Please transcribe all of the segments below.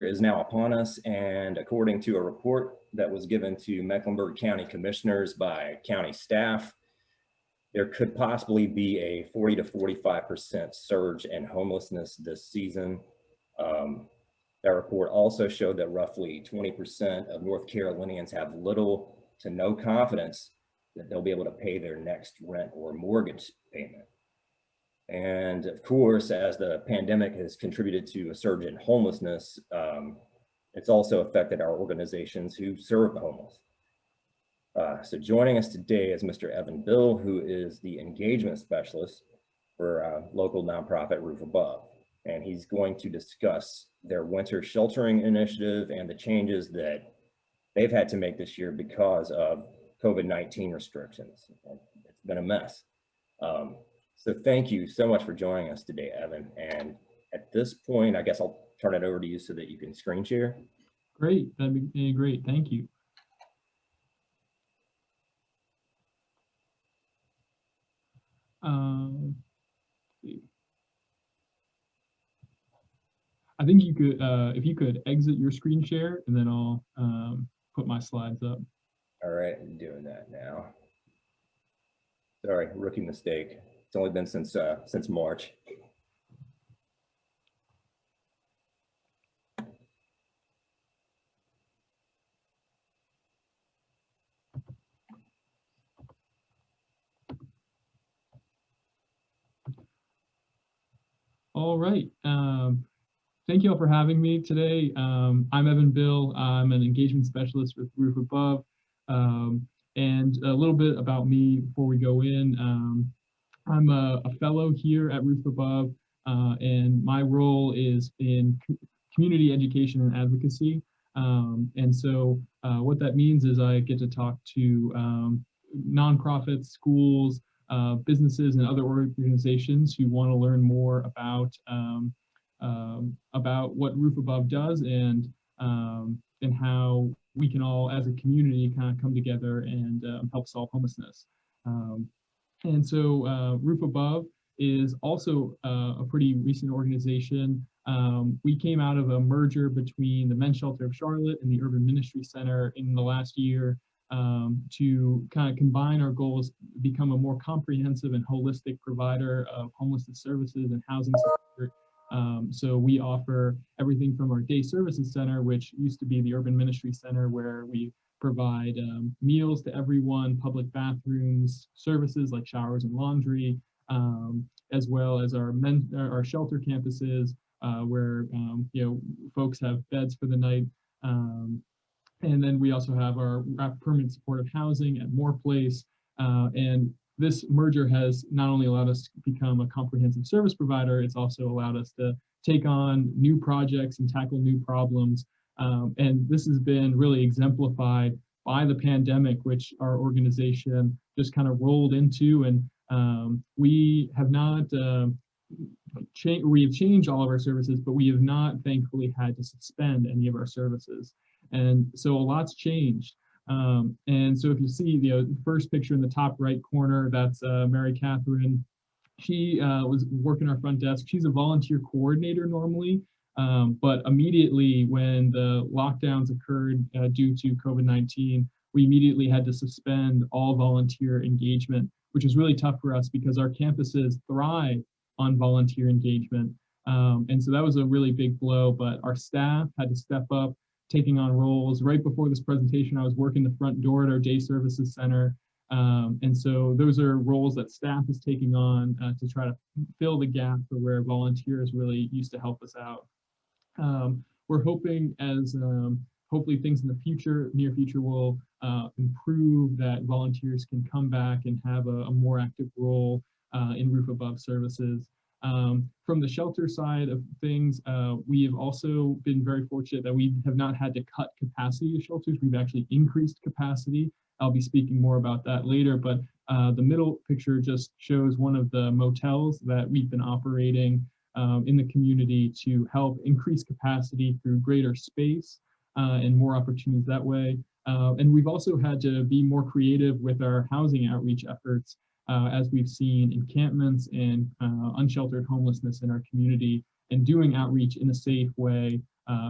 is now upon us, and according to a report that was given to Mecklenburg County commissioners by county staff, there could possibly be a 40 to 45% surge in homelessness this season. That report also showed that roughly 20% of North Carolinians have little to no confidence that they'll be able to pay their next rent or mortgage payment. And of course, as the pandemic has contributed to a surge in homelessness, it's also affected our organizations who serve the homeless. So joining us today is Mr. Evan Bill, who is the engagement specialist for local nonprofit Roof Above. And he's going to discuss their winter sheltering initiative and the changes that they've had to make this year because of COVID-19 restrictions. It's been a mess. So thank you so much for joining us today, Evan. And at this point, I guess I'll turn it over to you so that you can screen share. Great, that'd be great, thank you. I think you could, if you could exit your screen share, and then I'll put my slides up. All right, I'm doing that now. Sorry, rookie mistake. It's only been since March. All right. Thank you all for having me today. I'm Evan Bill. I'm an engagement specialist with Roof Above. And a little bit about me before we go in. I'm a fellow here at Roof Above, and my role is in community education and advocacy. And so what that means is I get to talk to nonprofits, schools, businesses, and other organizations who want to learn more about what Roof Above does and how we can all, as a community, kind of come together and help solve homelessness. And so Roof Above is also a pretty recent organization. We came out of a merger between the Men's Shelter of Charlotte and the Urban Ministry Center in the last year to kind of combine our goals, become a more comprehensive and holistic provider of homelessness services and housing support. So we offer everything from our day services center, which used to be the Urban Ministry Center, where we provide meals to everyone, public bathrooms, services like showers and laundry, as well as our shelter campuses, where folks have beds for the night. And then we also have our permanent supportive housing at Moore Place. And this merger has not only allowed us to become a comprehensive service provider, it's also allowed us to take on new projects and tackle new problems. And this has been really exemplified by the pandemic, which our organization just kind of rolled into. And we have not, we have changed all of our services, but we have not thankfully had to suspend any of our services. And so a lot's changed. And so if you see the first picture in the top right corner, that's Mary Catherine. She was working our front desk. She's a volunteer coordinator normally, but immediately when the lockdowns occurred due to COVID-19, we immediately had to suspend all volunteer engagement, which was really tough for us because our campuses thrive on volunteer engagement. And so that was a really big blow, but our staff had to step up, taking on roles. Right before this presentation, I was working the front door at our day services center. And so those are roles that staff is taking on to try to fill the gap for where volunteers really used to help us out. We're hoping as hopefully things in the near future will improve, that volunteers can come back and have a more active role in Roof Above services. From the shelter side of things, we have also been very fortunate that we have not had to cut capacity of shelters. We've actually increased capacity. I'll be speaking more about that later, but the middle picture just shows one of the motels that we've been operating in the community to help increase capacity through greater space and more opportunities that way. And we've also had to be more creative with our housing outreach efforts as we've seen encampments and unsheltered homelessness in our community, and doing outreach in a safe way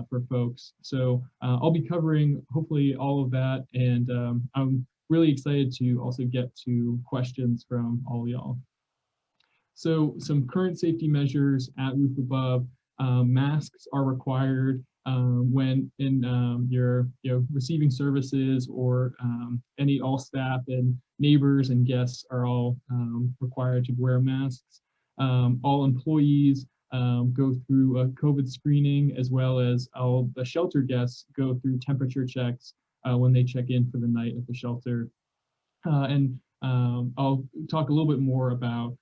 for folks. So I'll be covering hopefully all of that, and I'm really excited to also get to questions from all y'all. So some current safety measures at Roof Above. Masks are required when in you're receiving services, or all staff and neighbors and guests are all required to wear masks. All employees go through a COVID screening, as well as all the shelter guests go through temperature checks when they check in for the night at the shelter. And I'll talk a little bit more about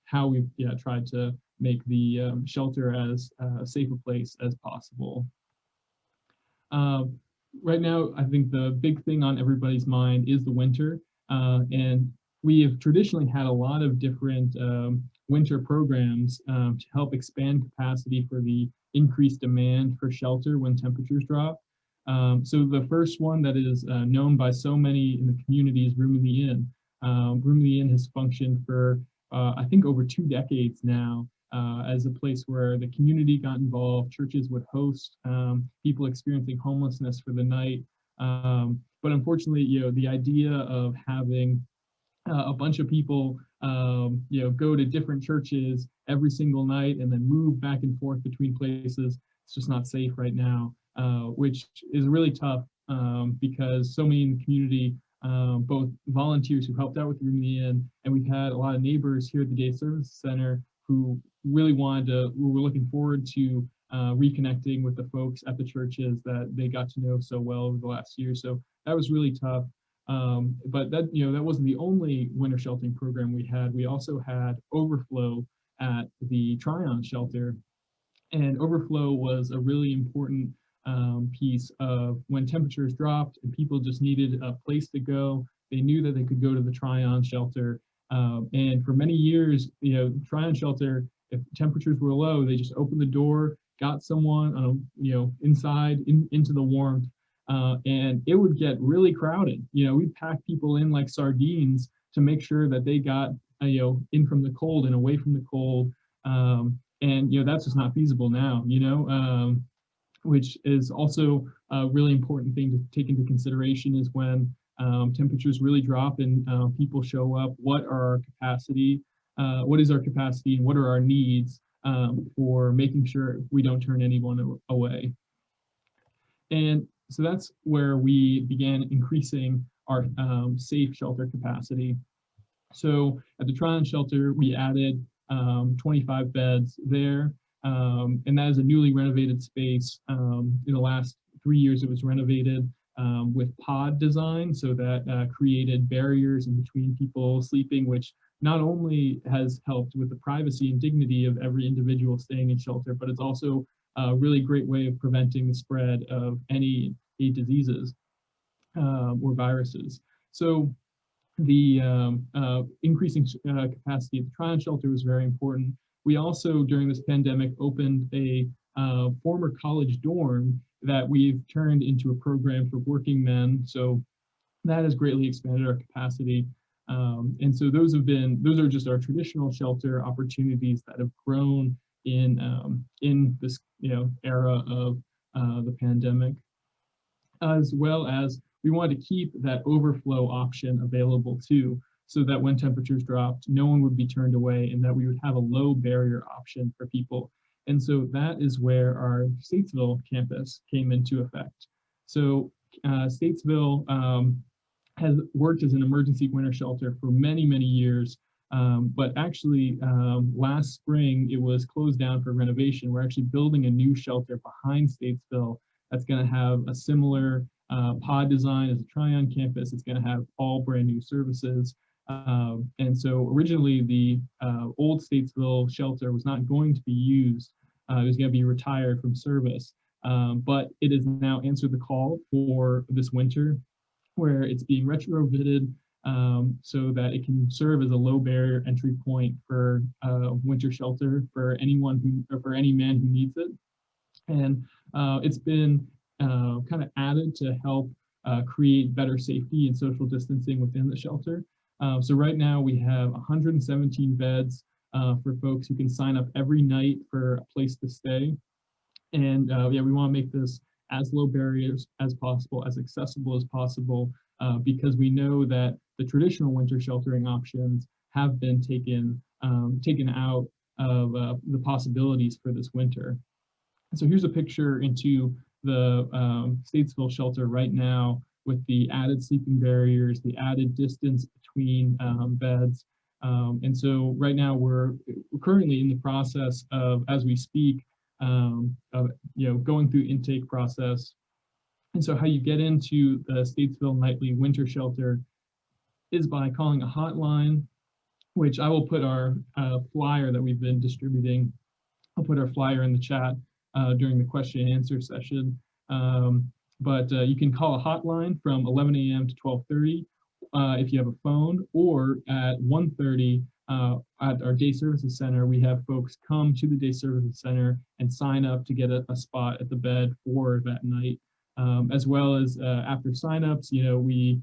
how we've tried to make the shelter as safe a place as possible. Right now, I think the big thing on everybody's mind is the winter. And we have traditionally had a lot of different winter programs to help expand capacity for the increased demand for shelter when temperatures drop. So the first one that is known by so many in the community is Room in the Inn. Room in the Inn has functioned for, I think, over 2 decades now, as a place where the community got involved. Churches would host people experiencing homelessness for the night. But unfortunately, the idea of having a bunch of people, go to different churches every single night and then move back and forth between places, it's just not safe right now, which is really tough because so many in the community, both volunteers who helped out with Room in the Inn, and we've had a lot of neighbors here at the Day Service Center who really were looking forward to reconnecting with the folks at the churches that they got to know so well over the last year. So that was really tough. But that wasn't the only winter sheltering program we had. We also had Overflow at the Tryon shelter, and Overflow was a really important piece of when temperatures dropped and people just needed a place to go. They knew that they could go to the Tryon shelter, and for many years, Tryon shelter, if temperatures were low, they just opened the door, got someone inside into the warmth. And it would get really crowded. We'd pack people in like sardines to make sure that they got, in from the cold and away from the cold. And that's just not feasible now, which is also a really important thing to take into consideration is when temperatures really drop and people show up, what is our capacity and what are our needs for making sure we don't turn anyone away. And so that's where we began increasing our safe shelter capacity. So at the Tryon shelter, we added 25 beds there, and that is a newly renovated space. In the last 3 years, it was renovated with pod design, so that created barriers in between people sleeping, which not only has helped with the privacy and dignity of every individual staying in shelter, but it's also a really great way of preventing the spread of any diseases or viruses. So the increasing capacity at the Tryon shelter was very important. We also, during this pandemic, opened a former college dorm that we've turned into a program for working men. So that has greatly expanded our capacity. And so those are just our traditional shelter opportunities that have grown in this era of the pandemic, as well as we wanted to keep that overflow option available too, so that when temperatures dropped, no one would be turned away and that we would have a low barrier option for people. And so that is where our Statesville campus came into effect. So Statesville has worked as an emergency winter shelter for many, many years. But actually, last spring, it was closed down for renovation. We're actually building a new shelter behind Statesville that's going to have a similar pod design as the Tryon campus. It's going to have all brand new services. And so originally, the old Statesville shelter was not going to be used. It was going to be retired from service. But it has now answered the call for this winter, where it's being retrofitted so that it can serve as a low barrier entry point for winter shelter for anyone for any man who needs it. And it's been kind of added to help create better safety and social distancing within the shelter. So right now we have 117 beds for folks who can sign up every night for a place to stay. And yeah, we want to make this as low barriers as possible, as accessible as possible, because we know that the traditional winter sheltering options have been taken out of the possibilities for this winter. So here's a picture into the Statesville shelter right now with the added sleeping barriers, the added distance between beds. And so right now we're currently in the process of, as we speak, of going through intake process. And so how you get into the Statesville Nightly Winter Shelter is by calling a hotline, which I will put our flyer that we've been distributing. I'll put our flyer in the chat during the question and answer session. But you can call a hotline from 11 a.m. to 12:30 if you have a phone, or at 1:30 at our day services center, we have folks come to the day services center and sign up to get a spot at the bed for that night. As well as after signups, we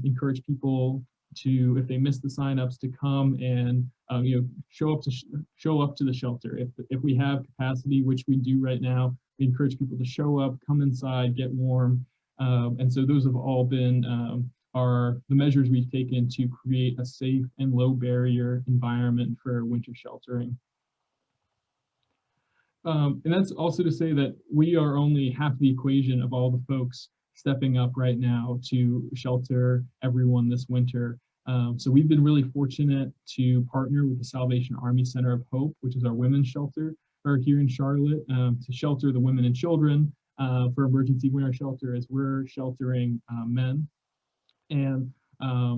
encourage people to, if they miss the signups, to come and show up to the shelter. If we have capacity, which we do right now, we encourage people to show up, come inside, get warm. And so those have all been the measures we've taken to create a safe and low barrier environment for winter sheltering. And that's also to say that we are only half the equation of all the folks stepping up right now to shelter everyone this winter. So we've been really fortunate to partner with the Salvation Army Center of Hope, which is our women's shelter here in Charlotte, to shelter the women and children for emergency winter shelter as we're sheltering men. And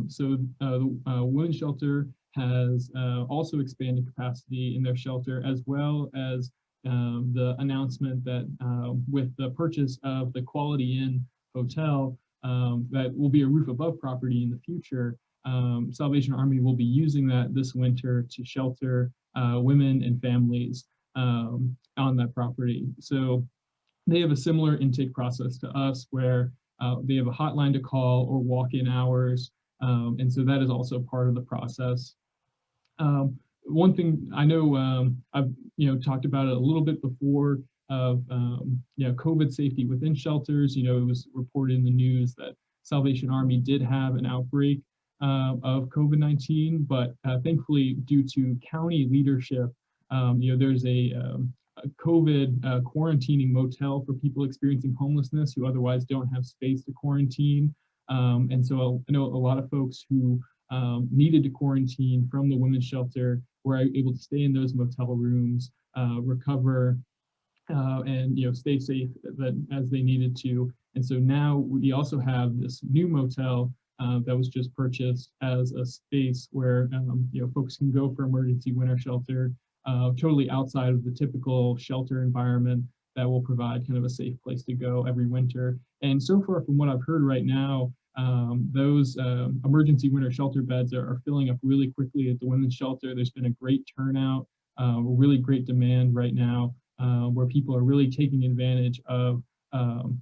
so the women's shelter has also expanded capacity in their shelter, as well as the announcement that with the purchase of the Quality Inn Hotel, that will be a roof above property in the future, Salvation Army will be using that this winter to shelter women and families on that property. So they have a similar intake process to us where they have a hotline to call or walk-in hours. And so that is also part of the process. One thing I know I've talked about it a little bit before of COVID safety within shelters. It was reported in the news that Salvation Army did have an outbreak of COVID-19, but thankfully, due to county leadership, there's a COVID quarantining motel for people experiencing homelessness who otherwise don't have space to quarantine. And so I know a lot of folks who needed to quarantine from the women's shelter were able to stay in those motel rooms, recover, and stay safe as they needed to. And so now we also have this new motel that was just purchased as a space where folks can go for emergency winter shelter, totally outside of the typical shelter environment that will provide kind of a safe place to go every winter. And so far, from what I've heard right now, those emergency winter shelter beds are filling up really quickly at the women's shelter. There's been a great turnout, really great demand right now, where people are really taking advantage of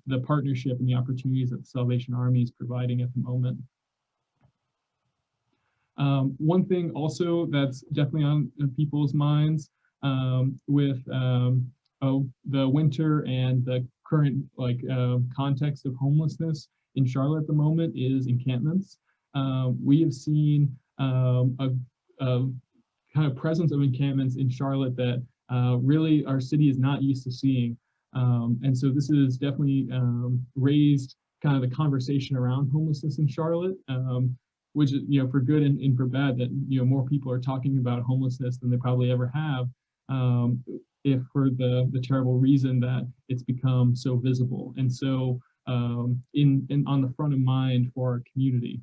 the partnership and the opportunities that the Salvation Army is providing at the moment. One thing also that's definitely on people's minds with the winter and the current context of homelessness in Charlotte at the moment is encampments. We have seen a kind of presence of encampments in Charlotte that really our city is not used to seeing. And so this has definitely raised kind of the conversation around homelessness in Charlotte, which is, for good and for bad, that, more people are talking about homelessness than they probably ever have, if for the terrible reason that it's become so visible and so on the front of mind for our community.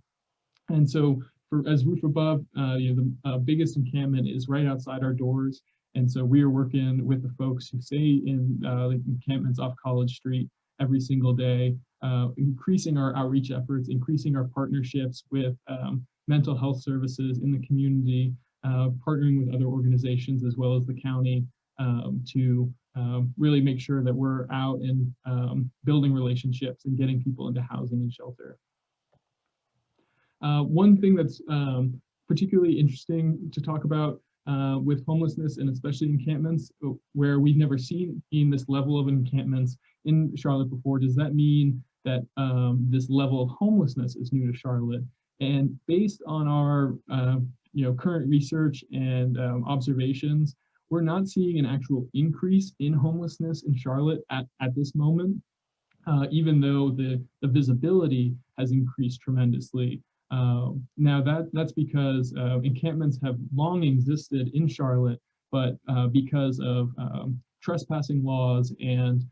And so as Roof Above, the biggest encampment is right outside our doors. And so we are working with the folks who stay in the encampments off College Street every single day, increasing our outreach efforts, increasing our partnerships with mental health services in the community, partnering with other organizations as well as the county to really make sure that we're out and building relationships and getting people into housing and shelter. One thing that's particularly interesting to talk about with homelessness, and especially encampments, where we've never seen this level of encampments in Charlotte before. Does that mean that this level of homelessness is new to Charlotte? And based on our current research and observations, we're not seeing an actual increase in homelessness in Charlotte at this moment, even though the visibility has increased tremendously. Now that's because encampments have long existed in Charlotte, but because of trespassing laws and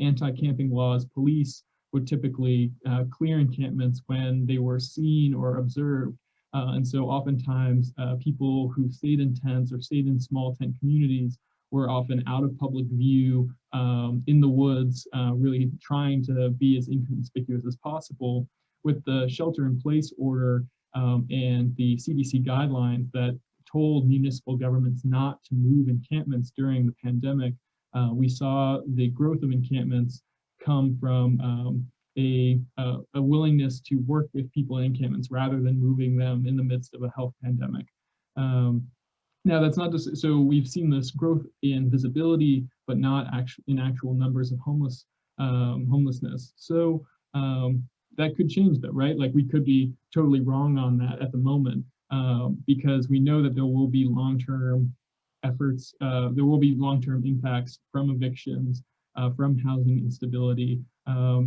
anti-camping laws, police would typically clear encampments when they were seen or observed. And so oftentimes people who stayed in tents or stayed in small tent communities were often out of public view in the woods, really trying to be as inconspicuous as possible. With the shelter-in-place order and the CDC guidelines that told municipal governments not to move encampments during the pandemic, we saw the growth of encampments come from a willingness to work with people in encampments rather than moving them in the midst of a health pandemic. Now, that's not just, so we've seen this growth in visibility, but not in actual numbers of homelessness. So that could change that, right? Like we could be totally wrong on that at the moment, because we know that there will be long-term efforts, there will be long-term impacts from evictions, from housing instability.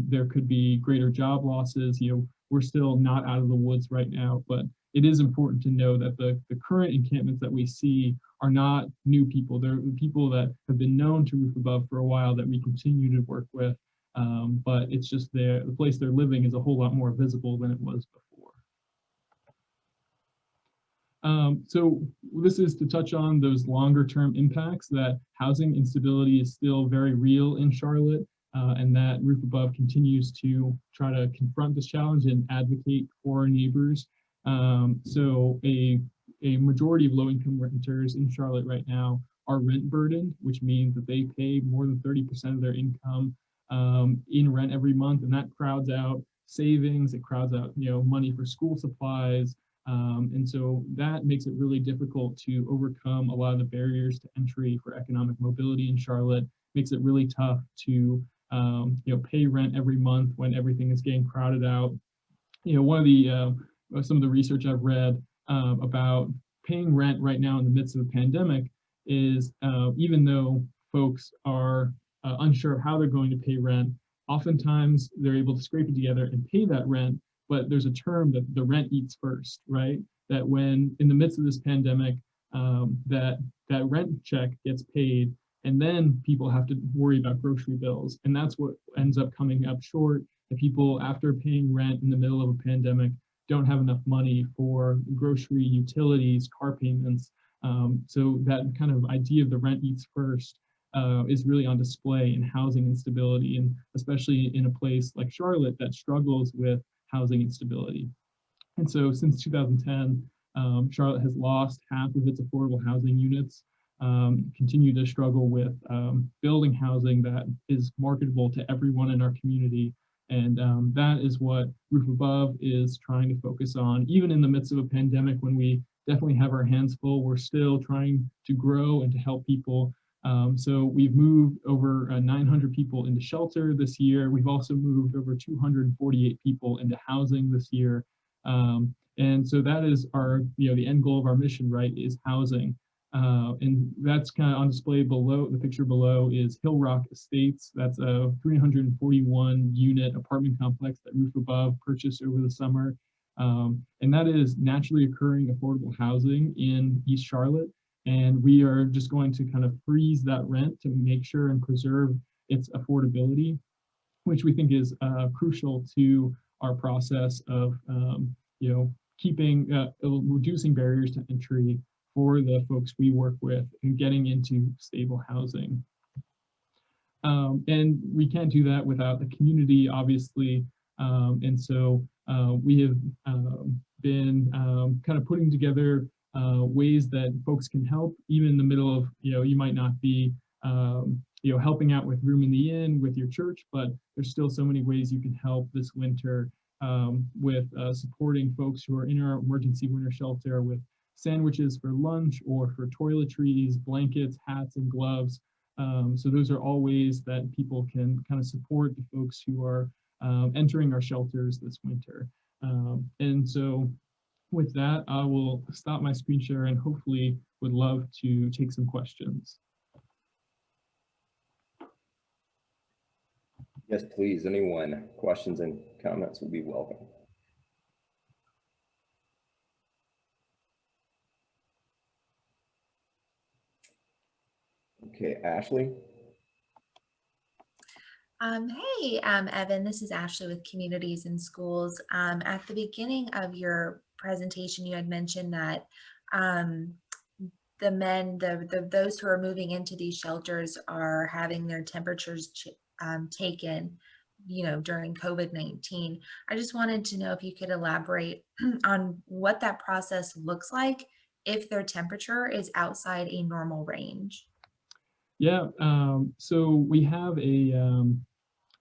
There could be greater job losses. We're still not out of the woods right now, but it is important to know that the current encampments that we see are not new people. They're people that have been known to Roof Above for a while that we continue to work with, but it's just the place they're living is a whole lot more visible than it was before. So this is to touch on those longer term impacts, that housing instability is still very real in Charlotte, and that Roof Above continues to try to confront this challenge and advocate for our neighbors. So a majority of low-income renters in Charlotte right now are rent burdened, which means that they pay more than 30% of their income in rent every month, and that crowds out savings, it crowds out money for school supplies, and so that makes it really difficult to overcome a lot of the barriers to entry for economic mobility in Charlotte. Makes it really tough to pay rent every month when everything is getting crowded out. One of the some of the research I've read about paying rent right now in the midst of a pandemic is even though folks are unsure of how they're going to pay rent, oftentimes they're able to scrape it together and pay that rent, but there's a term that the rent eats first, right? That when in the midst of this pandemic, that rent check gets paid, and then people have to worry about grocery bills. And that's what ends up coming up short. The people, after paying rent in the middle of a pandemic, don't have enough money for grocery, utilities, car payments. So that kind of idea of the rent eats first is really on display in housing instability, and especially in a place like Charlotte that struggles with housing instability. And so since 2010, Charlotte has lost half of its affordable housing units, continue to struggle with building housing that is marketable to everyone in our community. And that is what Roof Above is trying to focus on. Even in the midst of a pandemic, when we definitely have our hands full, we're still trying to grow and to help people. So we've moved over 900 people into shelter this year. We've also moved over 248 people into housing this year. And so that is our, the end goal of our mission, right, is housing. And that's kind of on display below. The picture below is Hill Rock Estates. That's a 341 unit apartment complex that Roof Above purchased over the summer. And that is naturally occurring affordable housing in East Charlotte. And we are just going to kind of freeze that rent to make sure and preserve its affordability, which we think is crucial to our process of, keeping, reducing barriers to entry for the folks we work with and getting into stable housing. And we can't do that without the community, obviously. And so we have been kind of putting together ways that folks can help, even in the middle of, you might not be, helping out with Room in the Inn with your church, but there's still so many ways you can help this winter with supporting folks who are in our emergency winter shelter, with sandwiches for lunch or for toiletries, blankets, hats, and gloves. So those are all ways that people can kind of support the folks who are entering our shelters this winter. And so with that, I will stop my screen share and hopefully would love to take some questions. Yes, please. Anyone, questions and comments will be welcome. Okay, Ashley. Hey, Evan, this is Ashley with Communities in Schools. At the beginning of your presentation, you had mentioned that those who are moving into these shelters are having their temperatures taken, during COVID-19. I just wanted to know if you could elaborate on what that process looks like if their temperature is outside a normal range. Yeah, so we have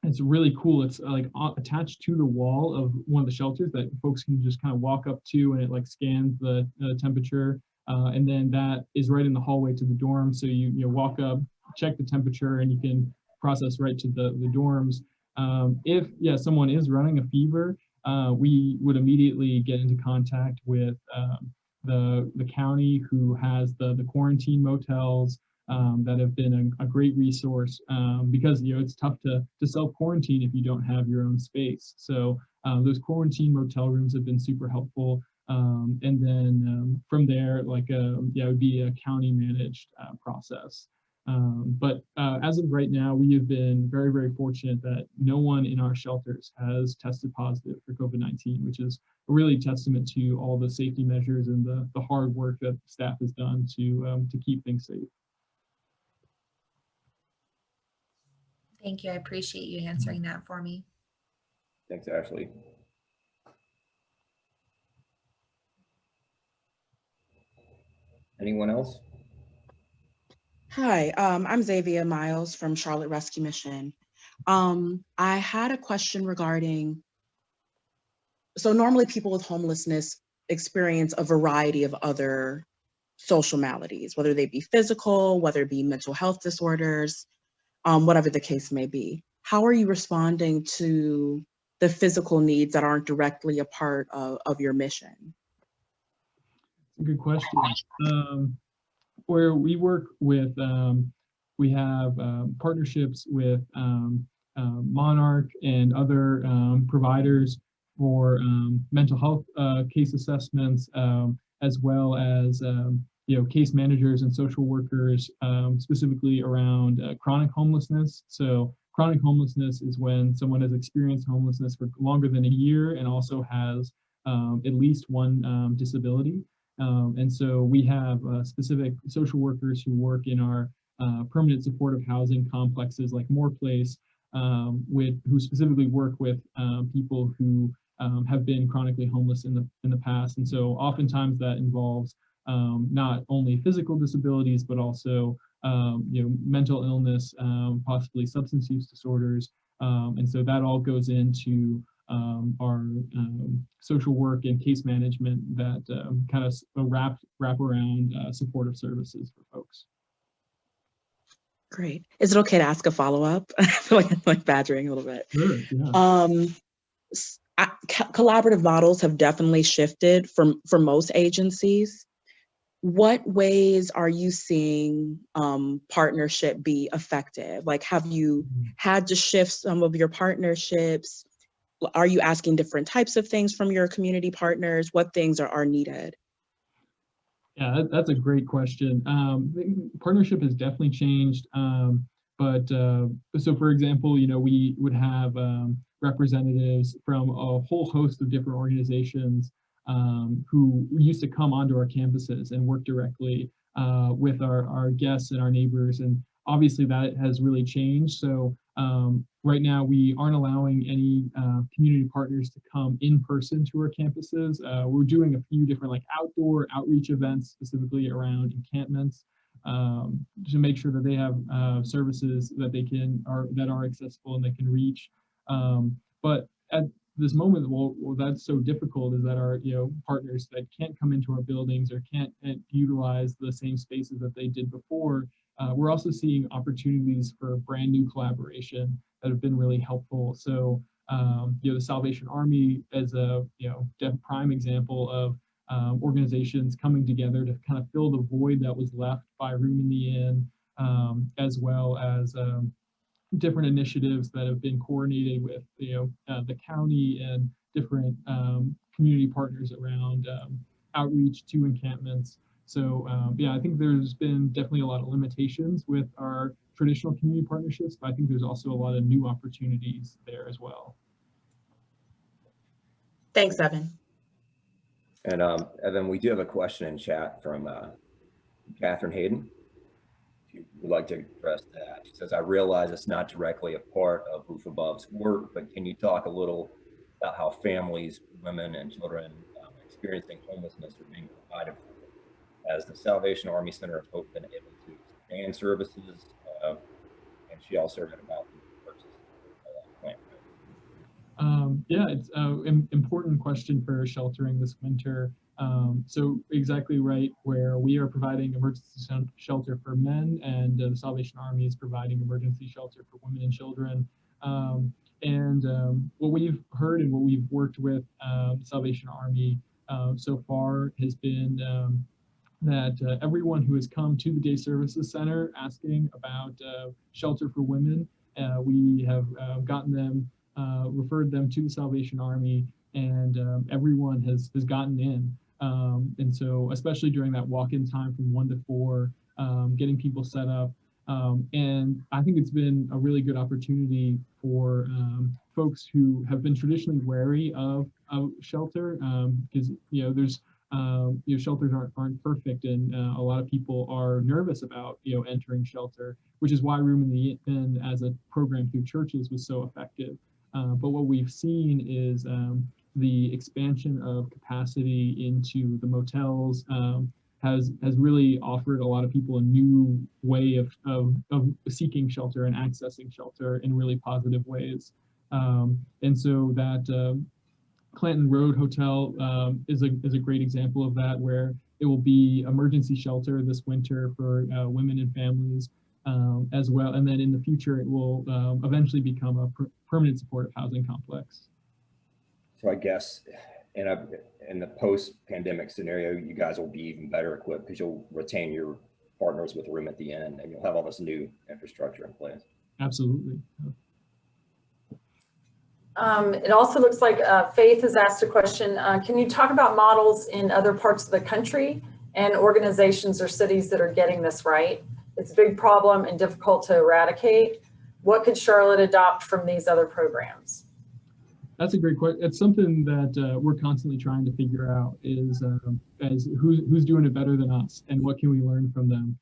it's really cool. It's like attached to the wall of one of the shelters that folks can just kind of walk up to, and it like scans the temperature. And then that is right in the hallway to the dorm. So you walk up, check the temperature, and you can process right to the dorms. If someone is running a fever, we would immediately get into contact with the county, who has the quarantine motels that have been a great resource, because it's tough to self-quarantine if you don't have your own space. So those quarantine motel rooms have been super helpful. And then from there, it would be a county managed process. But as of right now, we have been very, very fortunate that no one in our shelters has tested positive for COVID-19, which is a really testament to all the safety measures and the hard work that staff has done to keep things safe. Thank you. I appreciate you answering that for me. Thanks, Ashley. Anyone else? Hi, I'm Xavier Miles from Charlotte Rescue Mission. I had a question regarding, so normally people with homelessness experience a variety of other social maladies, whether they be physical, whether it be mental health disorders, whatever the case may be. How are you responding to the physical needs that aren't directly a part of your mission? Good question. Where we work with, we have partnerships with Monarch and other providers for mental health case assessments, as well as case managers and social workers, specifically around chronic homelessness. So chronic homelessness is when someone has experienced homelessness for longer than a year and also has at least one disability. And so we have specific social workers who work in our permanent supportive housing complexes like Moore Place, who specifically work with people who have been chronically homeless in the past. And so oftentimes that involves not only physical disabilities, but also mental illness, possibly substance use disorders. And so that all goes into our social work and case management that kind of wrap around supportive services for folks. Great. Is it okay to ask a follow-up? I feel like I'm like badgering a little bit. Sure, yeah. Collaborative models have definitely shifted for most agencies. What ways are you seeing partnership be effective? Like, have you had to shift some of your partnerships? Are you asking different types of things from your community partners? What things are needed? Yeah, that's a great question. Partnership has definitely changed. But so for example, we would have representatives from a whole host of different organizations who used to come onto our campuses and work directly with our guests and our neighbors. And obviously that has really changed. So right now we aren't allowing any community partners to come in person to our campuses. We're doing a few different like outdoor outreach events, specifically around encampments, to make sure that they have services that that are accessible and they can reach. But this moment, well, that's so difficult, is that our partners that can't come into our buildings or can't utilize the same spaces that they did before. We're also seeing opportunities for brand new collaboration that have been really helpful. So the Salvation Army as a prime example of organizations coming together to kind of fill the void that was left by Room in the Inn, as well as different initiatives that have been coordinated with the county and different community partners around outreach to encampments. So yeah, I think there's been definitely a lot of limitations with our traditional community partnerships, but I think there's also a lot of new opportunities there as well. Thanks, Evan. And Evan, we do have a question in chat from Catherine Hayden. If you would like to address that. She says, I realize it's not directly a part of Roof Above's work, but can you talk a little about how families, women, and children experiencing homelessness are being provided for? As the Salvation Army Center of Hope been able to expand services, and she also read about the purchase of plant. Yeah, it's an important question for sheltering this winter. So exactly right, where we are providing emergency shelter for men, and the Salvation Army is providing emergency shelter for women and children. What we've heard and what we've worked with the Salvation Army so far has been that everyone who has come to the Day Services Center asking about shelter for women, we have gotten them, referred them to the Salvation Army, and everyone has gotten in. And so especially during that walk-in time from 1 to 4, getting people set up. And I think it's been a really good opportunity for folks who have been traditionally wary of shelter, because there's shelters aren't perfect, and a lot of people are nervous about entering shelter, which is why Room in the Inn as a program through churches was so effective. But what we've seen is the expansion of capacity into the motels has really offered a lot of people a new way of seeking shelter and accessing shelter in really positive ways. And so that Clanton Road Hotel is a great example of that, where it will be emergency shelter this winter for women and families as well. And then in the future, it will eventually become a permanent supportive housing complex. So I guess in the post-pandemic scenario, you guys will be even better equipped because you'll retain your partners with a room at the end, and you'll have all this new infrastructure in place. Absolutely. It also looks like Faith has asked a question. Can you talk about models in other parts of the country and organizations or cities that are getting this right? It's a big problem and difficult to eradicate. What could Charlotte adopt from these other programs? That's a great question. It's something that we're constantly trying to figure out is as who's doing it better than us, and what can we learn from them.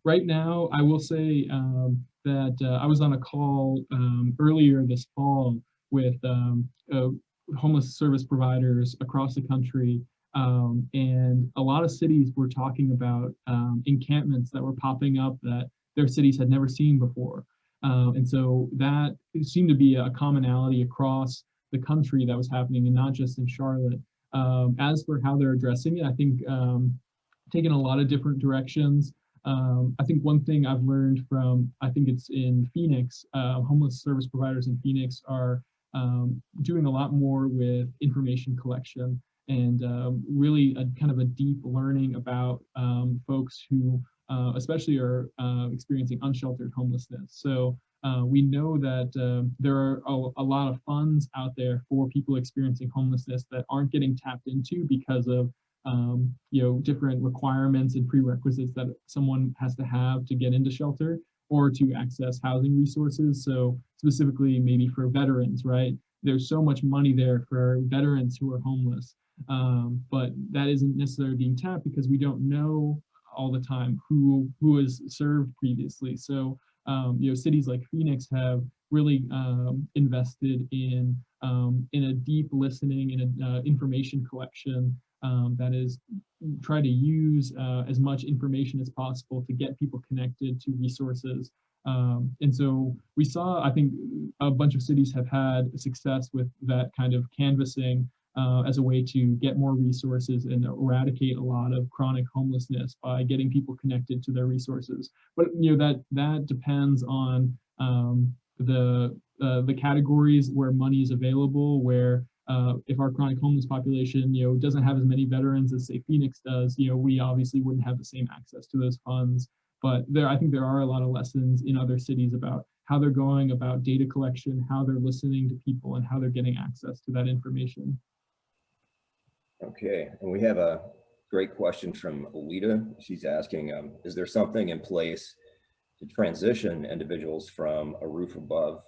Right now, I will say that I was on a call earlier this fall with homeless service providers across the country, and a lot of cities were talking about encampments that were popping up that their cities had never seen before. And so that seemed to be a commonality across the country that was happening, and not just in Charlotte. As for how they're addressing it, I think taking a lot of different directions. I think one thing I've learned from, I think it's in Phoenix, homeless service providers in Phoenix are doing a lot more with information collection, and really kind of a deep learning about folks who especially are experiencing unsheltered homelessness. So we know that there are a lot of funds out there for people experiencing homelessness that aren't getting tapped into because of different requirements and prerequisites that someone has to have to get into shelter or to access housing resources. So specifically maybe for veterans, right? There's so much money there for veterans who are homeless, but that isn't necessarily being tapped because we don't know all the time who has served previously. So cities like Phoenix have really invested in a deep listening and information collection that is try to use as much information as possible to get people connected to resources. And so we saw, I think, a bunch of cities have had success with that kind of canvassing as a way to get more resources and eradicate a lot of chronic homelessness by getting people connected to their resources. But that depends on the categories where money is available, where if our chronic homeless population doesn't have as many veterans as say Phoenix does, we obviously wouldn't have the same access to those funds. But I think there are a lot of lessons in other cities about how they're going about data collection, how they're listening to people, and how they're getting access to that information. Okay, and we have a great question from Alita. She's asking, is there something in place to transition individuals from a roof above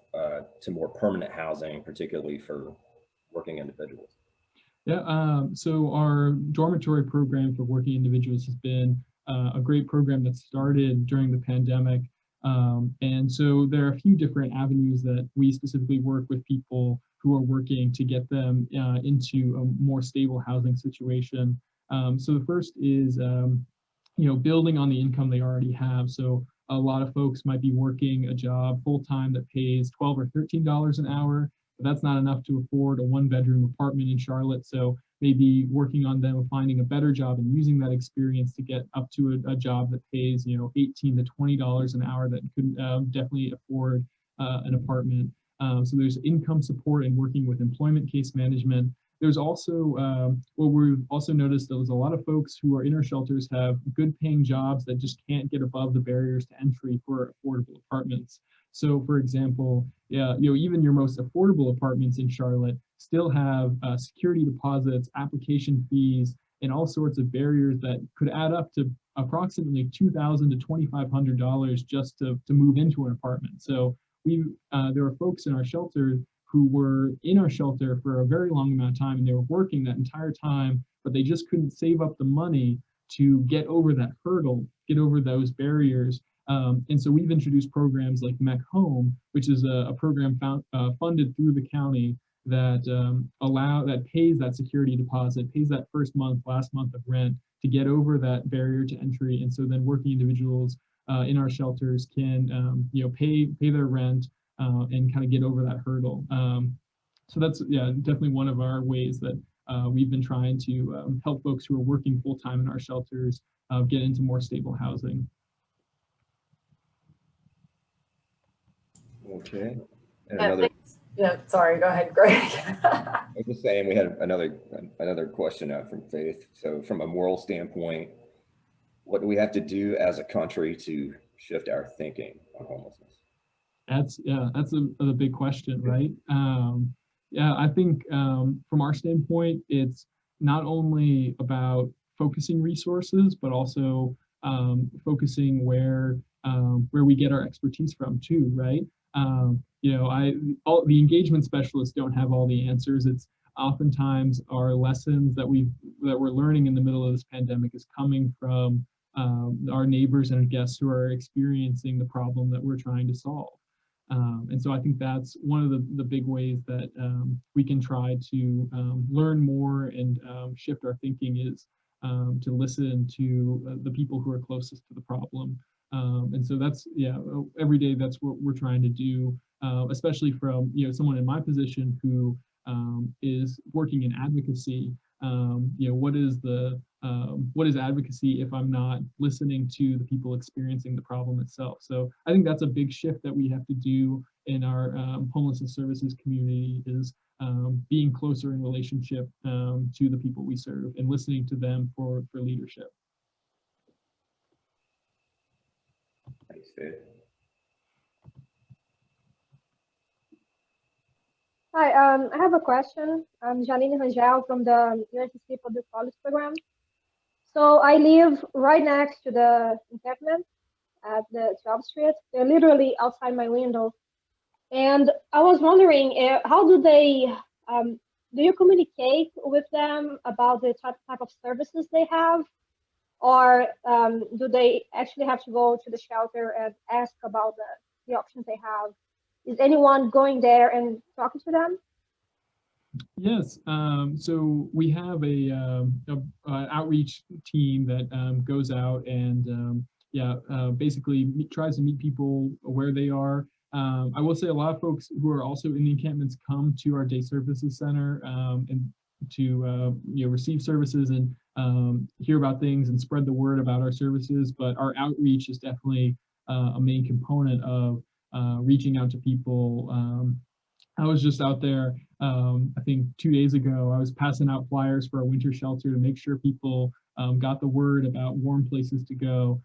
to more permanent housing, particularly for working individuals? Yeah, so our dormitory program for working individuals has been a great program that started during the pandemic. And so there are a few different avenues that we specifically work with people who are working to get them into a more stable housing situation. So the first is, building on the income they already have. So a lot of folks might be working a job full-time that pays $12 or $13 an hour, but that's not enough to afford a one-bedroom apartment in Charlotte. So maybe working on them finding a better job and using that experience to get up to a job that pays, $18 to $20 an hour that could definitely afford an apartment. So there's income support and working with employment case management. There's also, what we've also noticed, there's a lot of folks who are in our shelters have good paying jobs that just can't get above the barriers to entry for affordable apartments. So for example, even your most affordable apartments in Charlotte still have security deposits, application fees, and all sorts of barriers that could add up to approximately $2,000 to $2,500 just to move into an apartment. So there are folks in our shelter who were in our shelter for a very long amount of time, and they were working that entire time, but they just couldn't save up the money to get over that hurdle, get over those barriers. And so we've introduced programs like Mech Home, which is a program funded through the county that pays that security deposit, pays that first month, last month of rent to get over that barrier to entry. And so then working individuals in our shelters can pay their rent and kind of get over that hurdle. So that's definitely one of our ways that we've been trying to help folks who are working full time in our shelters get into more stable housing. Okay. And another. Yeah, sorry, go ahead, Greg. I was just saying, we had another question from Faith. So from a moral standpoint, what do we have to do as a country to shift our thinking on homelessness? That's a big question, right? I think from our standpoint, it's not only about focusing resources, but also focusing where we get our expertise from too, right? The engagement specialists don't have all the answers. It's oftentimes our lessons that we're learning in the middle of this pandemic is coming from our neighbors and our guests who are experiencing the problem that we're trying to solve. And so I think that's one of the big ways that we can try to learn more and shift our thinking is to listen to the people who are closest to the problem. And so that's, every day that's what we're trying to do, especially from, someone in my position who is working in advocacy. What is advocacy if I'm not listening to the people experiencing the problem itself? So I think that's a big shift that we have to do in our homelessness services community is being closer in relationship to the people we serve and listening to them for leadership. Thanks, Faith. Hi, I have a question. I'm Janine Rangel from the UNCC Public Policy Program. So I live right next to the encampment at the 12th Street. They're literally outside my window. And I was wondering, how do they, do you communicate with them about the type of services they have? Or do they actually have to go to the shelter and ask about the options they have? Is anyone going there and talking to them? Yes, so we have a outreach team that goes out and basically tries to meet people where they are. I will say a lot of folks who are also in the encampments come to our day services center and to receive services and hear about things and spread the word about our services. But our outreach is definitely a main component of reaching out to people. I was just out there, I think 2 days ago, I was passing out flyers for our winter shelter to make sure people got the word about warm places to go.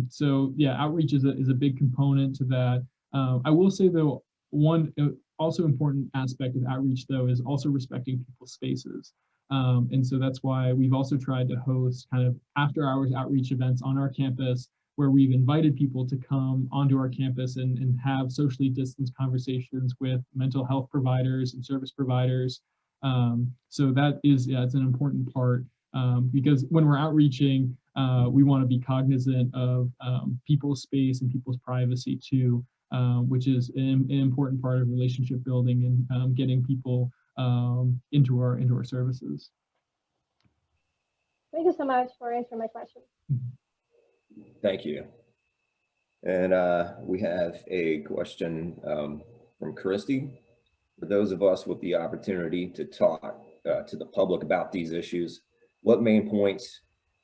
So yeah, outreach is a big component to that. I will say though, one also important aspect of outreach though is also respecting people's spaces. And so that's why we've also tried to host kind of after hours outreach events on our campus where we've invited people to come onto our campus and have socially distanced conversations with mental health providers and service providers. So that is, yeah, it's an important part because when we're outreaching, we want to be cognizant of people's space and people's privacy too, which is an important part of relationship building and getting people into our services. Thank you so much for answering my question. Thank you. And we have a question from Christy. For those of us with the opportunity to talk to the public about these issues, what main points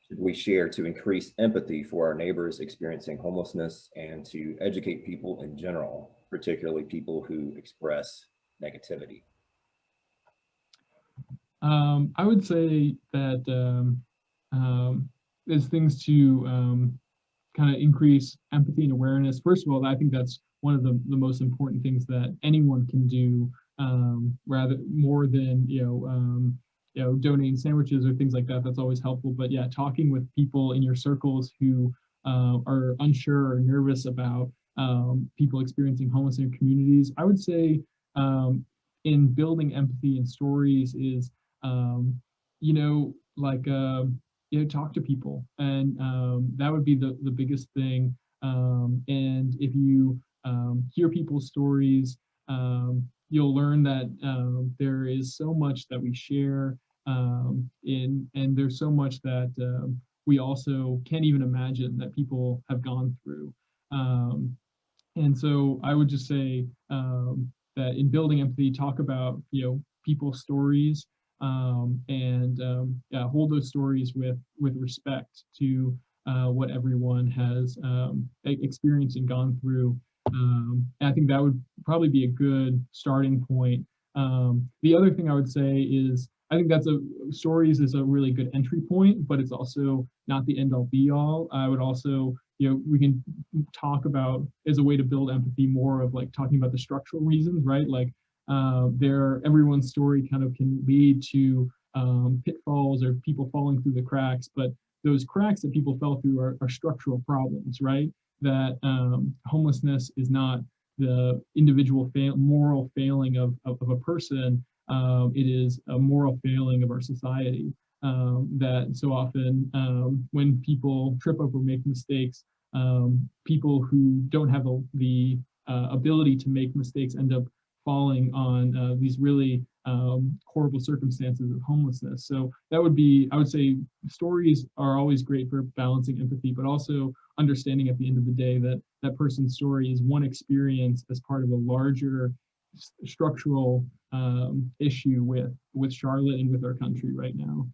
should we share to increase empathy for our neighbors experiencing homelessness and to educate people in general, particularly people who express negativity? I would say that there's things to kind of increase empathy and awareness. First of all, I think that's one of the most important things that anyone can do, rather more than donating sandwiches or things like that. That's always helpful. But yeah, talking with people in your circles who are unsure or nervous about people experiencing homelessness in communities. I would say in building empathy and stories is talk to people, and that would be the biggest thing. And if you hear people's stories, you'll learn that there is so much that we share, and there's so much that we also can't even imagine that people have gone through. And so I would just say that in building empathy, talk about people's stories, and hold those stories with respect to what everyone has experienced and gone through. And I think that would probably be a good starting point. The other thing I would say is I think stories is a really good entry point, but it's also not the end all be all. I would also, we can talk about as a way to build empathy more of like talking about the structural reasons, right? Like everyone's story kind of can lead to pitfalls or people falling through the cracks, but those cracks that people fell through are structural problems, right? That homelessness is not the individual moral failing of a person. It is a moral failing of our society. That so often when people trip up or make mistakes, people who don't have the ability to make mistakes end up falling on these really horrible circumstances of homelessness. So that would be, I would say stories are always great for balancing empathy, but also understanding at the end of the day that that person's story is one experience as part of a larger structural issue with Charlotte and with our country right now.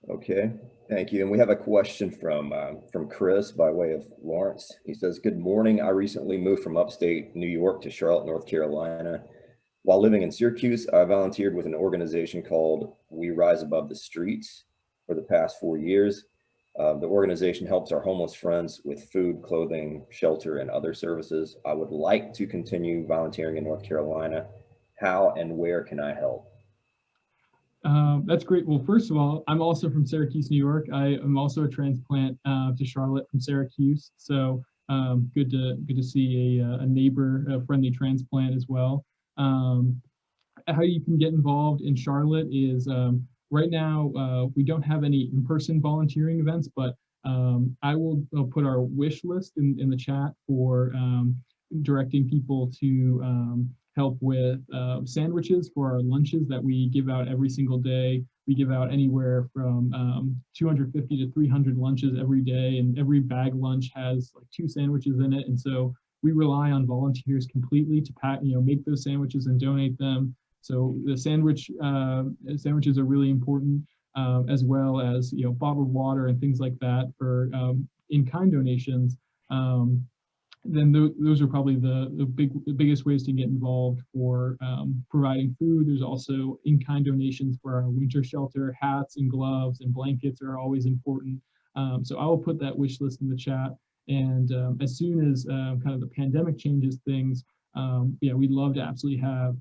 Okay, thank you. And we have a question from Chris by way of Lawrence. He says, good morning. I recently moved from upstate New York to Charlotte, North Carolina. While living in Syracuse, I volunteered with an organization called We Rise Above the Streets for the past 4 years. The organization helps our homeless friends with food, clothing, shelter, and other services. I would like to continue volunteering in North Carolina. How and where can I help? That's great. Well, first of all, I'm also from Syracuse, New York. I am also a transplant to Charlotte from Syracuse. So good to see a neighbor, a friendly transplant as well. How you can get involved in Charlotte is right now we don't have any in-person volunteering events, but I'll put our wish list in the chat for directing people to help with sandwiches for our lunches that we give out every single day we give out anywhere from 250 to 300 lunches every day, and every bag lunch has like 2 sandwiches in it. And so we rely on volunteers completely to pack, make those sandwiches and donate them. So the sandwiches are really important, as well as bottled water and things like that for in-kind donations. Then those are probably the biggest ways to get involved for providing food. There's also in-kind donations for our winter shelter. Hats and gloves and blankets are always important. So I will put that wish list in the chat. And as soon as kind of the pandemic changes things, we'd love to absolutely have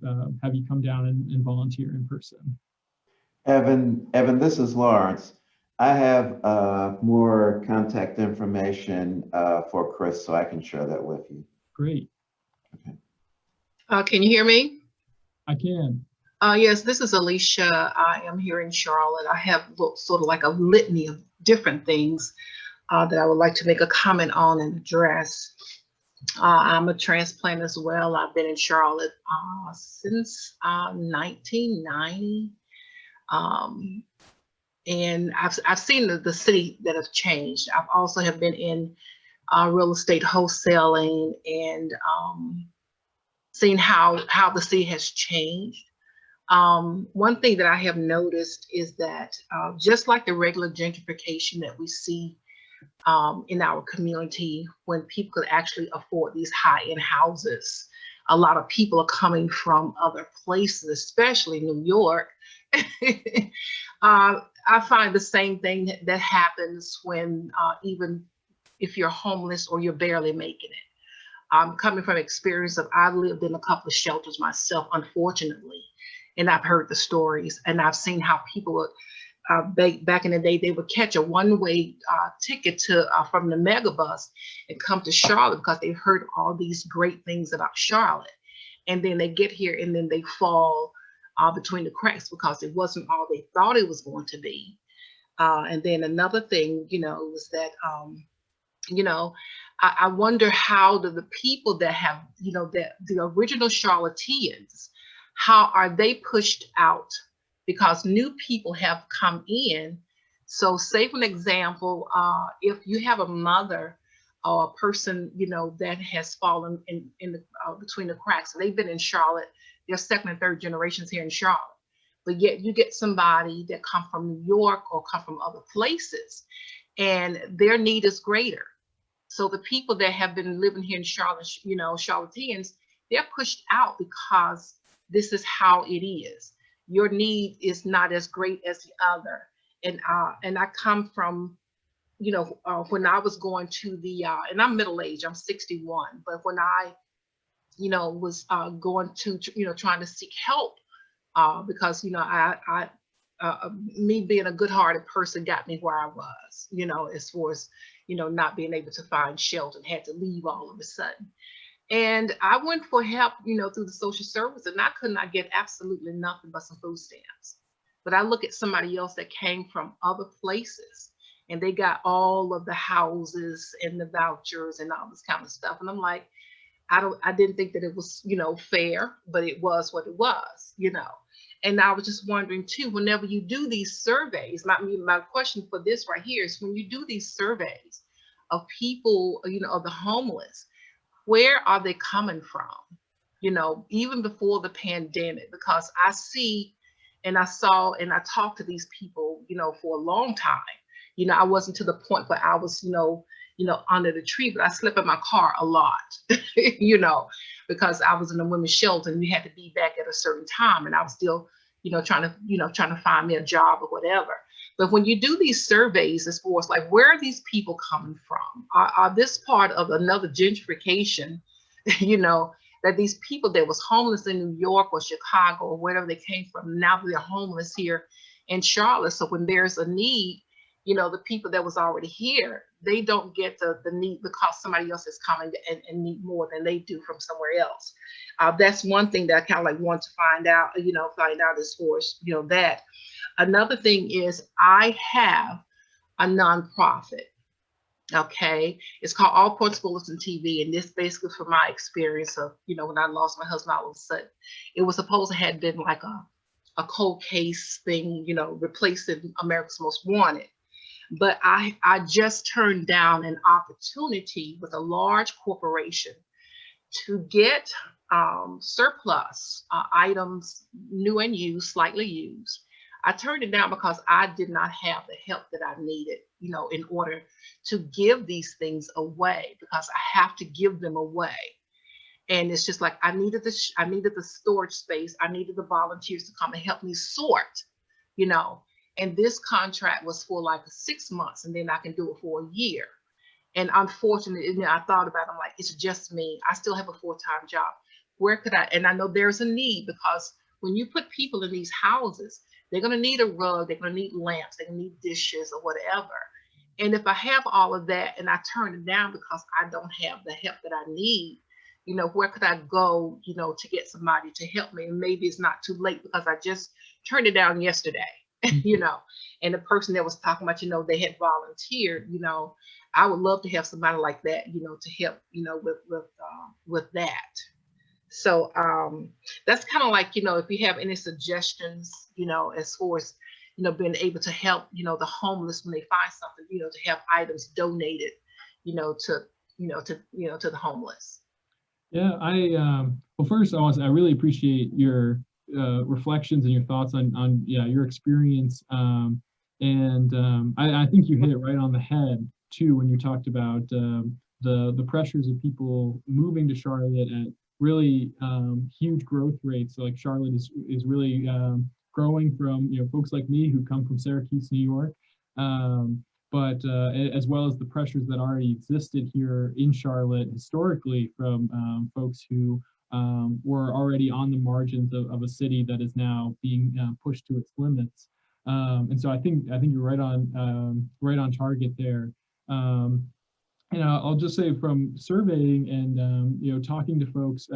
you come down and volunteer in person. Evan, this is Lawrence. I have more contact information for Chris, so I can share that with you. Great. Okay. Can you hear me? I can. Yes, this is Alicia. I am here in Charlotte. I have sort of like a litany of different things that I would like to make a comment on and address. I'm a transplant as well. I've been in Charlotte since 1990. And I've seen the city that have changed. I've also have been in real estate wholesaling and seen how the city has changed. One thing that I have noticed is that just like the regular gentrification that we see in our community, when people could actually afford these high-end houses, a lot of people are coming from other places, especially New York. I find the same thing that happens when even if you're homeless or you're barely making it. I'm coming from experience of I've lived in a couple of shelters myself, unfortunately, and I've heard the stories, and I've seen how people would, back in the day, they would catch a one-way ticket to from the megabus and come to Charlotte because they've heard all these great things about Charlotte, and then they get here and then they fall between the cracks because it wasn't all they thought it was going to be. And then another thing, was that, I wonder how do the people that have, that the original Charlotteans, how are they pushed out? Because new people have come in. So say for an example, if you have a mother or a person, that has fallen in the, between the cracks, they've been in Charlotte, they're second and third generations here in Charlotte, but yet you get somebody that come from New York or come from other places and their need is greater. So the people that have been living here in Charlotte, Charlotteans, they're pushed out because this is how it is. Your need is not as great as the other. And I come from, when I was going to the, and I'm middle-aged, I'm 61, but when I, was going to, trying to seek help because, me being a good-hearted person got me where I was, as far as, not being able to find shelter and had to leave all of a sudden. And I went for help, through the social service, and I could not get absolutely nothing but some food stamps. But I look at somebody else that came from other places and they got all of the houses and the vouchers and all this kind of stuff. And I'm like, I didn't think that it was, fair, but it was what it was, And I was just wondering too, whenever you do these surveys, my question for this right here is when you do these surveys of people, of the homeless, where are they coming from? Even before the pandemic, because I see and I saw and I talked to these people, for a long time. I wasn't to the point where I was, under the tree, but I slept in my car a lot, because I was in a women's shelter and we had to be back at a certain time. And I was still, trying to find me a job or whatever. But when you do these surveys, as far as like, where are these people coming from? Are this part of another gentrification, that these people that was homeless in New York or Chicago or wherever they came from, now they're homeless here in Charlotte. So when there's a need, the people that was already here, they don't get the need because somebody else is coming and need more than they do from somewhere else. That's one thing that I kind of like want to find out, as far as, that. Another thing is I have a nonprofit, okay? It's called All Points Bulletin TV. And this basically from my experience of, when I lost my husband all of a sudden, it was supposed to have been like a cold case thing, you know, replacing America's Most Wanted. But I just turned down an opportunity with a large corporation to get surplus items, new and used, slightly used. I turned it down because I did not have the help that I needed, you know, in order to give these things away, because I have to give them away. And it's just like I needed the storage space. I needed the volunteers to come and help me sort, you know. And this contract was for like 6 months, and then I can do it for a year. And unfortunately, you know, I thought about it, I'm like, it's just me. I still have a full-time job. Where could I? And I know there's a need, because when you put people in these houses, they're going to need a rug, they're going to need lamps, they're going to need dishes or whatever. And if I have all of that and I turn it down because I don't have the help that I need, you know, where could I go, you know, to get somebody to help me? And maybe it's not too late, because I just turned it down yesterday, you know. And the person that was talking about, you know, they had volunteered, you know, I would love to have somebody like that, you know, to help, you know, with that. So that's kind of like, you know, if you have any suggestions, you know, as far as, you know, being able to help, you know, the homeless when they find something, you know, to have items donated, you know, to the homeless. Yeah, well, first, I really appreciate your reflections and your thoughts on your experience. I think you hit it right on the head too when you talked about the pressures of people moving to Charlotte at really huge growth rates. So like Charlotte is really growing from, you know, folks like me who come from Syracuse, New York, but as well as the pressures that already existed here in Charlotte historically from folks who were already on the margins of a city that is now being pushed to its limits. And so I think you're right on target there. And I'll just say from surveying and you know, talking to folks,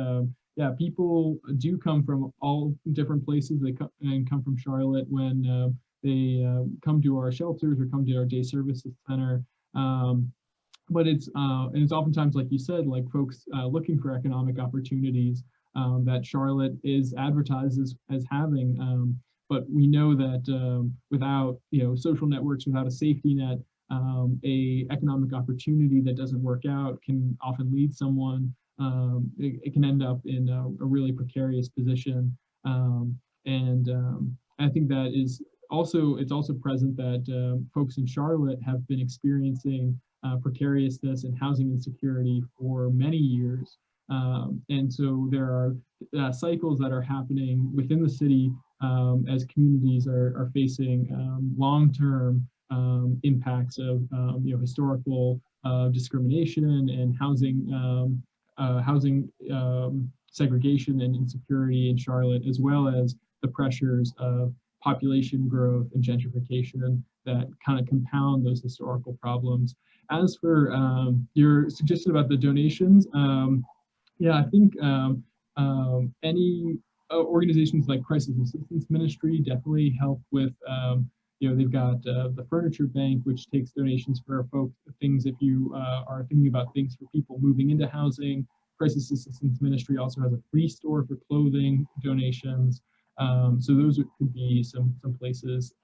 yeah, people do come from all different places. They come from Charlotte when they come to our shelters or come to our day services center. But it's oftentimes, like you said, like folks looking for economic opportunities that Charlotte is advertised as having. But we know that without, you know, social networks, without a safety net, a economic opportunity that doesn't work out can often lead someone. It can end up in a really precarious position. I think that is it's also present that folks in Charlotte have been experiencing precariousness and housing insecurity for many years. And so there are cycles that are happening within the city as communities are facing long-term impacts of you know, historical discrimination and housing segregation and insecurity in Charlotte, as well as the pressures of population growth and gentrification that kind of compound those historical problems. As for your suggestion about the donations, yeah, I think any organizations like Crisis Assistance Ministry definitely help with, you know, they've got the Furniture Bank, which takes donations for things if you are thinking about things for people moving into housing. Crisis Assistance Ministry also has a free store for clothing donations. So those could be some places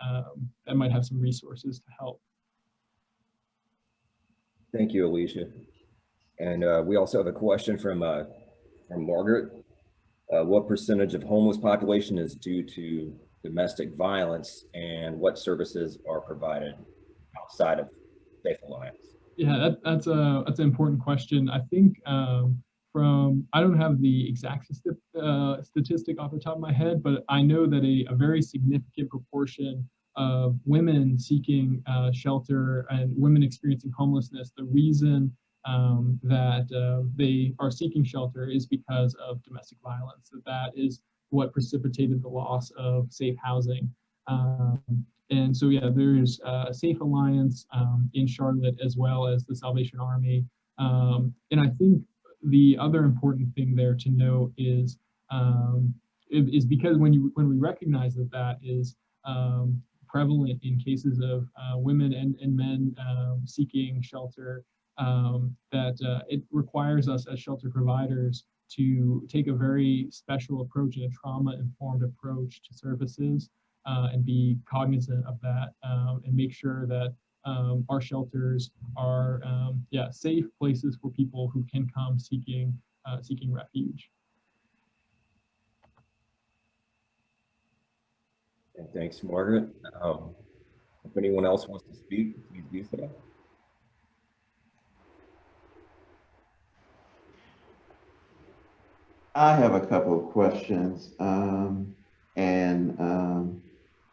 that might have some resources to help. Thank you, Alicia. And we also have a question from Margaret. What percentage of homeless population is due to domestic violence, and what services are provided outside of Safe Alliance? Yeah, that's an important question. I think I don't have the exact statistic off the top of my head, but I know that a very significant proportion of women seeking shelter and women experiencing homelessness, the reason that they are seeking shelter is because of domestic violence. So that is what precipitated the loss of safe housing. And so, yeah, there's a Safe Alliance in Charlotte, as well as the Salvation Army. And I think the other important thing there to note is because when we recognize that is prevalent in cases of women and men seeking shelter, that it requires us as shelter providers to take a very special approach and a trauma-informed approach to services and be cognizant of that and make sure that our shelters are safe places for people who can come seeking refuge. And thanks, Margaret. If anyone else wants to speak, please do so. I have a couple of questions,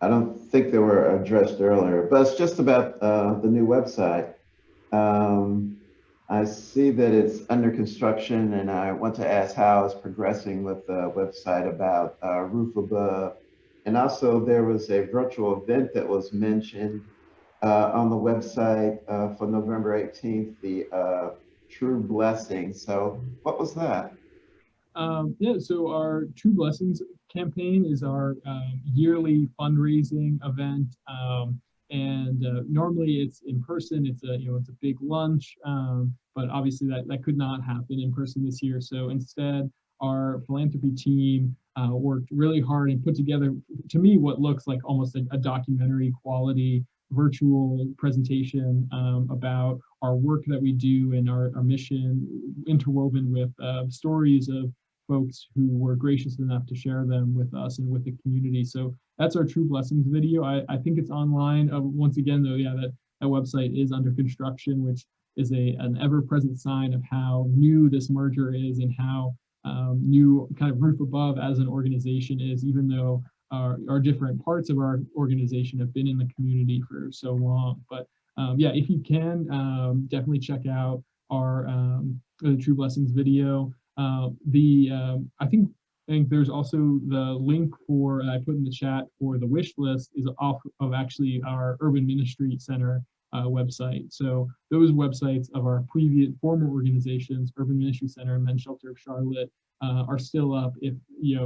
I don't think they were addressed earlier, but it's just about the new website. I see that it's under construction, and I want to ask how it's progressing with the website about Roof Above. And also there was a virtual event that was mentioned on the website for November 18th, the True Blessing. So what was that? So our True Blessings campaign is our yearly fundraising event, and normally it's in person. It's a big lunch, but obviously that could not happen in person this year. So instead, our philanthropy team worked really hard and put together, to me, what looks like almost a documentary quality virtual presentation about our work that we do and our mission, interwoven with stories of folks who were gracious enough to share them with us and with the community. So that's our True Blessings video. I think it's online. Once again, though, that website is under construction, which is an ever-present sign of how new this merger is and how new kind of Roof Above as an organization is, even though our different parts of our organization have been in the community for so long. But if you can, definitely check out our the True Blessings video. I think there's also the link for, I put in the chat, for the wish list is off of actually our Urban Ministry Center website. So those websites of our former organizations, Urban Ministry Center and Men's Shelter of Charlotte, are still up if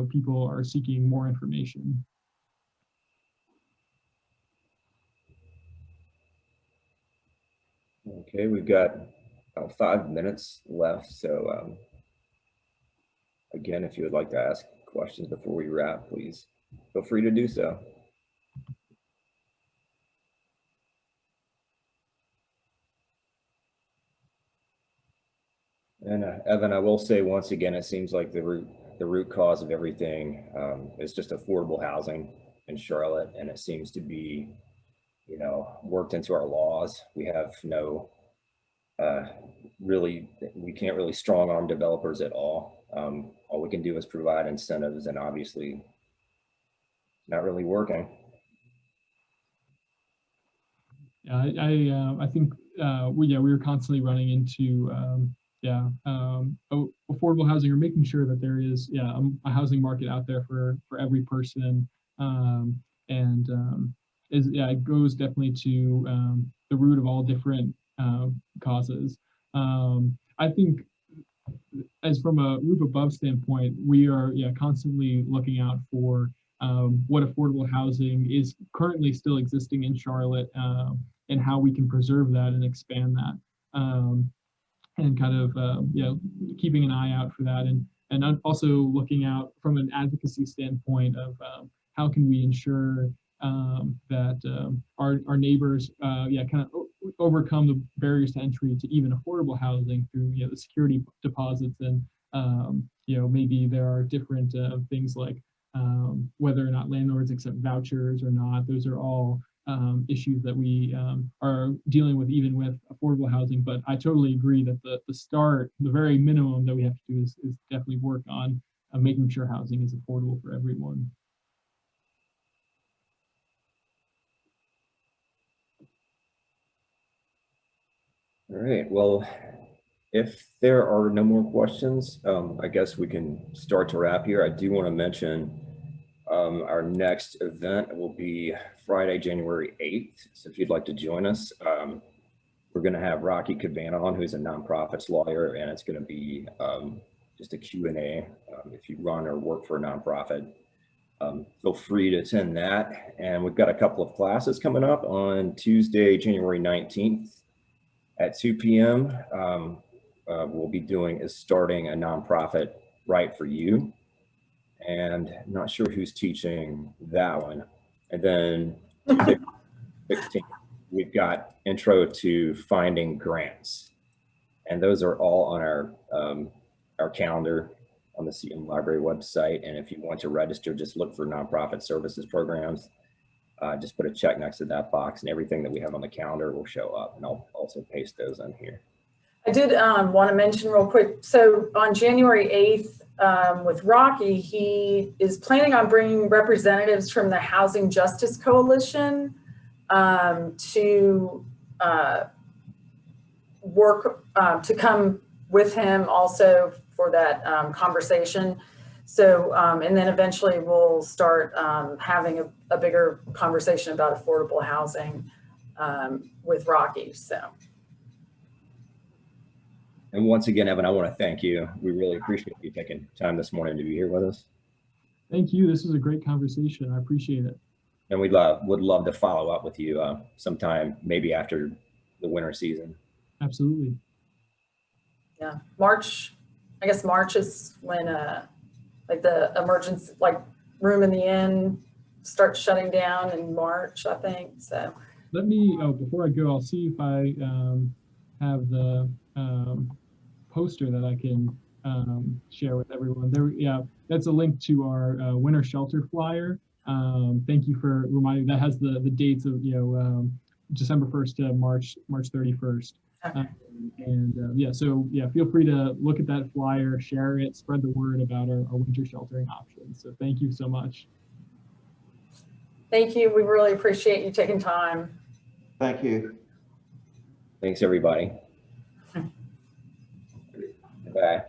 people are seeking more information. Okay, we've got about 5 minutes left, so again, if you would like to ask questions before we wrap, please feel free to do so. And Evan, I will say once again, it seems like the root cause of everything is just affordable housing in Charlotte, and it seems to be, worked into our laws. We have no we can't really strong arm developers at all. All we can do is provide incentives, and obviously not really working. I think we were constantly running into affordable housing, or making sure that there is a housing market out there for every person, it goes definitely to the root of all different causes. I think, as from a Roof Above standpoint, we are constantly looking out for what affordable housing is currently still existing in Charlotte, and how we can preserve that and expand that, and kind of keeping an eye out for that, and also looking out from an advocacy standpoint of how can we ensure that our neighbors kind of overcome the barriers to entry to even affordable housing through the security deposits, and maybe there are different things like whether or not landlords accept vouchers or not. Those are all issues that we are dealing with even with affordable housing. But I totally agree that the very minimum that we have to do is definitely work on making sure housing is affordable for everyone. All right, well, if there are no more questions, I guess we can start to wrap here. I do want to mention our next event will be Friday, January 8th. So if you'd like to join us, we're going to have Rocky Cabana on, who's a nonprofits lawyer, and it's going to be just a Q&A. If you run or work for a nonprofit, feel free to attend that. And we've got a couple of classes coming up on Tuesday, January 19th at 2 p.m. We'll be starting a nonprofit right for you. And I'm not sure who's teaching that one. And then 16, we've got Intro to Finding Grants. And those are all on our calendar on the Seton Library website. And if you want to register, just look for nonprofit services programs. Just put a check next to that box, and everything that we have on the calendar will show up. And I'll also paste those on here. I did want to mention real quick. So on January 8th with Rocky, he is planning on bringing representatives from the Housing Justice Coalition to work, to come with him also for that conversation. So, and then eventually we'll start having a bigger conversation about affordable housing with Rocky, so. And once again, Evan, I want to thank you. We really appreciate you taking time this morning to be here with us. Thank you. This was a great conversation. I appreciate it. And would love to follow up with you sometime, maybe after the winter season. Absolutely. Yeah, March, I guess March is when like the emergency, like room in the inn starts shutting down in March, I think, so. Let me, before I go, I'll see if I have the poster that I can share with everyone. There, yeah, that's a link to our winter shelter flyer. Thank you for reminding. That has the dates of December 1st to March 31st. Okay. Yeah, so yeah, feel free to look at that flyer, share it, spread the word about our winter sheltering options. So thank you so much. Thank you. We really appreciate you taking time. Thank you. Thanks, everybody. Bye.